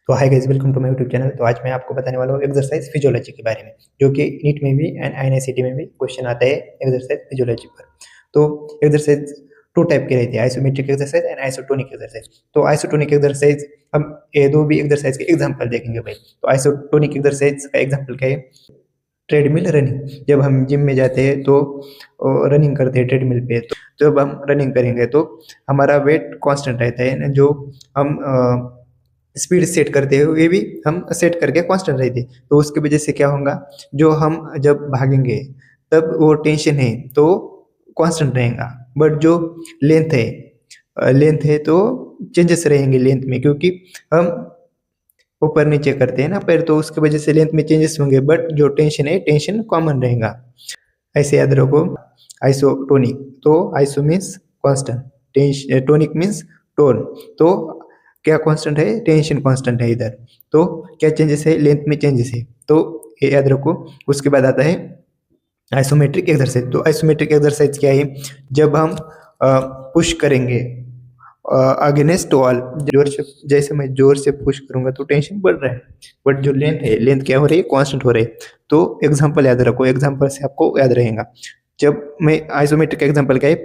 तो hi guys, welcome to my YouTube channel. तो आज मैं आपको बताने वाला हूँ एक्सरसाइज फिजियोलॉजी के बारे में, जो कि नीट में भी एंड आईएनएसईटी में भी क्वेश्चन आता है एक्सरसाइज फिजियोलॉजी पर। तो एक्सरसाइज टू टाइप के रहते हैं, isometric exercise and isotonic exercise. तो आइसोटोनिक एक्सरसाइज हम ये दो भी एक्सरसाइज के एग्जाम्पल देखेंगे भाई। तो आइसोटोनिक एक्सरसाइज का एग्जाम्पल क्या है? Treadmill running. जब हम जिम में जाते हैं तो रनिंग करते हैं ट्रेडमिल पे, तो जब हम रनिंग करेंगे तो हमारा वेट कांस्टेंट रहता है ना, जो हम स्पीड सेट करते हुए भी हम सेट करके कांस्टेंट रहते हैं। तो उसकी वजह से क्या होगा, जो हम जब भागेंगे तब वो टेंशन है तो कांस्टेंट रहेगा, बट जो लेंथ है तो चेंजेस रहेंगे लेंथ में, क्योंकि हम ऊपर नीचे करते हैं ना पैर, तो उसकी वजह से लेंथ में चेंजेस होंगे, बट जो टेंशन है टेंशन कॉमन रहेगा। ऐसे याद रखो। आइसोटोनिक, तो iso means constant, tonic means tone. तो क्या कांस्टेंट है? टेंशन कांस्टेंट है इधर। तो क्या चेंजेस है? लेंथ में चेंजेस है, तो ये याद रखो। उसके बाद आता है आइसोमेट्रिक एक्सरसाइज। तो आइसोमेट्रिक एक्सरसाइज क्या है? जब हम पुश करेंगे अगेंस्ट वॉल, जोर से, जैसे मैं जोर से पुश करूंगा तो टेंशन बढ़ रहा है, बट जो लेंथ क्या हो रही है? कांस्टेंट हो रही है। तो एग्जांपल याद रखो, एग्जांपल से आपको याद रहेगा। जब मैं आइसोमेट्रिक एग्जांपल क्या है?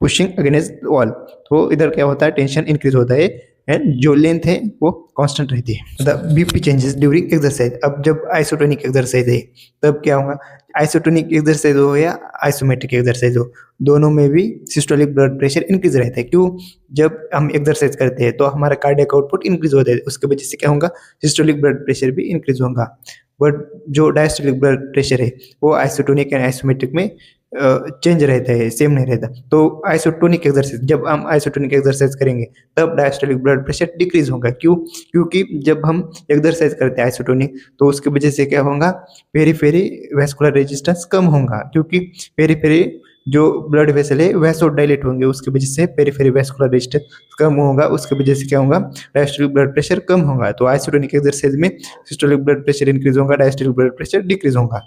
पुशिंग अगेंस्ट वॉल, तो इधर क्या होता है? टेंशन इंक्रीज होता है एंड जो लेंथ है वो कांस्टेंट रहती है। The BP changes during exercise. अब जब आइसोटोनिक एक्सरसाइज है तब क्या होगा? आइसोटोनिक एक्सरसाइज हो या आइसोमेट्रिक एक्सरसाइज हो, दोनों में भी सिस्टोलिक ब्लड प्रेशर इंक्रीज रहता है। क्यों? जब हम एक्सरसाइज करते हैं तो हमारा कार्डियक आउटपुट इंक्रीज होता है, उसकी वजह से क्या होगा? सिस्टोलिक ब्लड प्रेशर भी इंक्रीज होगा। बट जो डायस्टोलिक ब्लड प्रेशर है वो आइसोटोनिक एंड आइसोमेट्रिक में चेंज रहता है, सेम नहीं रहता। तो आइसोटोनिक एक्सरसाइज, जब हम आइसोटोनिक एक्सरसाइज करेंगे तब डायस्टोलिक ब्लड प्रेशर डिक्रीज होगा। क्यों? क्योंकि जब हम एक्सरसाइज करते हैं आइसोटोनिक, तो उसकी वजह से क्या होगा? पेरीफेरी वैस्कुलर रेजिस्टेंस कम होगा, क्योंकि पेरीफेरी जो ब्लड वेसल है वैसो डायलेट होंगे, उसकी वजह से पेरीफेरी वैस्कुलर रेजिस्टेंस कम होगा, उसकी वजह से क्या होगा? डायस्टोलिक ब्लड प्रेशर कम होगा। तो आइसोटोनिक एक्सरसाइज में सिस्टोलिक ब्लड प्रेशर इंक्रीज होगा, डायस्टोलिक ब्लड प्रेशर डिक्रीज होगा।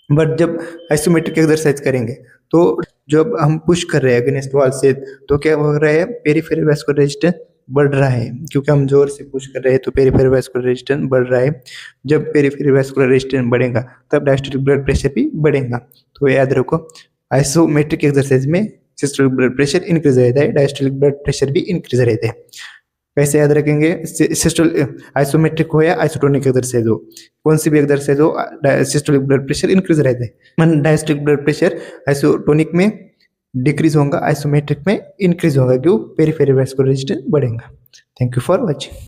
बट जब आइसोमेट्रिक एक्सरसाइज करेंगे तो जब हम पुश कर रहे हैं अगेंस्ट वॉल से, तो क्या हो रहा है? पेरिफेरल वैस्कुलर रेजिस्टेंस बढ़ रहा है, क्योंकि हम जोर से पुश कर रहे हैं तो पेरिफेरल वैस्कुलर रेजिस्टेंस बढ़ रहा है। जब पेरिफेरल वैस्कुलर रेजिस्टेंस बढ़ेगा तब डायस्टोलिक ब्लड प्रेशर भी बढ़ेगा। तो याद रखो, आइसोमेट्रिक एक्सरसाइज में सिस्टोलिक ब्लड प्रेशर इंक्रीज रहता है, डायस्टोलिक ब्लड प्रेशर भी इंक्रीज रहता है। कैसे याद रखेंगे? सिस्टोल आइसोमेट्रिक हो या आइसोटोनिक एक्सरसाइज हो, कौन सी भी एक्सरसाइज हो, सिस्टोलिक ब्लड प्रेशर इंक्रीज रहता है, डायस्टोलिक ब्लड प्रेशर आइसोटोनिक में डिक्रीज होगा, आइसोमेट्रिक में इंक्रीज होगा। क्यों? पेरिफेरल वैस्कुलर रेजिस्टेंस बढ़ेगा। Thank you for watching.